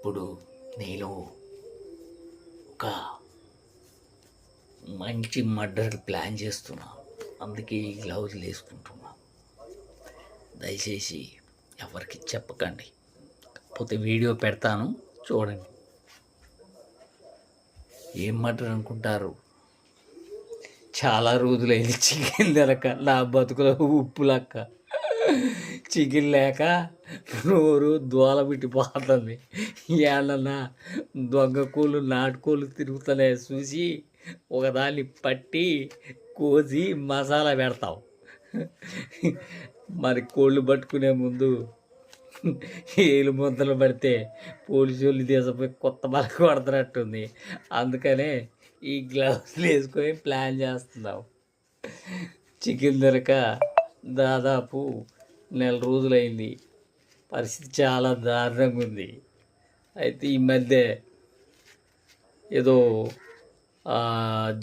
ఇప్పుడు నేను ఒక మంచి మర్డర్ ప్లాన్ చేస్తున్నా. అందుకే ఈ గ్లౌజులు వేసుకుంటున్నా. దయచేసి ఎవరికి చెప్పకండి. కాకపోతే వీడియో పెడతాను, చూడండి. ఏం మర్డర్ అనుకుంటారు? చాలా రోజులైంది చికెన్ తినక, నా బతుకులో ఉప్పు లెక్క. చికెన్ లేక నోరు దోలబిట్టిపోతుంది. ఏమన్నా దొంగ కోళ్ళు నాటుకోళ్ళు తిరుగుతలే చూసి ఒకదాన్ని పట్టి కోసి మసాలా పెడతాం. మరి కోళ్ళు పట్టుకునే ముందు ఏలు ముద్దలు పడితే పోలీసు వాళ్ళు తీసిపోయి కొత్త బలక కొడుతున్నట్టుంది. అందుకనే ఈ గ్లౌస్లు వేసుకొని ప్లాన్ చేస్తున్నాం. చికెన్ దొరక దాదాపు 1 రోజులైంది. పరిస్థితి చాలా దారుణంగా ఉంది. అయితే ఈ మధ్య ఏదో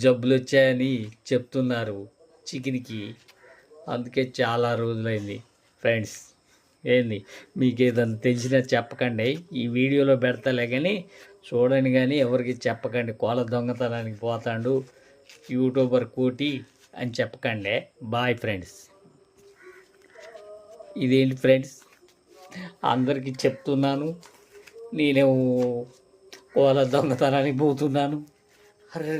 జబ్బులు వచ్చాయని చెప్తున్నారు చికెన్కి. అందుకే చాలా రోజులైంది. ఫ్రెండ్స్, ఏంది మీకు ఏదైనా తెలిసినా చెప్పకండి. ఈ వీడియోలో పెడతలే కానీ చూడండి, కానీ ఎవరికి చెప్పకండి. కోళ్ళ దొంగతనానికి పోతాడు యూట్యూబర్ కోటి అని చెప్పకండి. Bye friends. ఇదేంటి ఫ్రెండ్స్, అందరికీ చెప్తున్నాను, నేనే కోళ్ళ దొంగతనానికి పోతున్నాను. అరే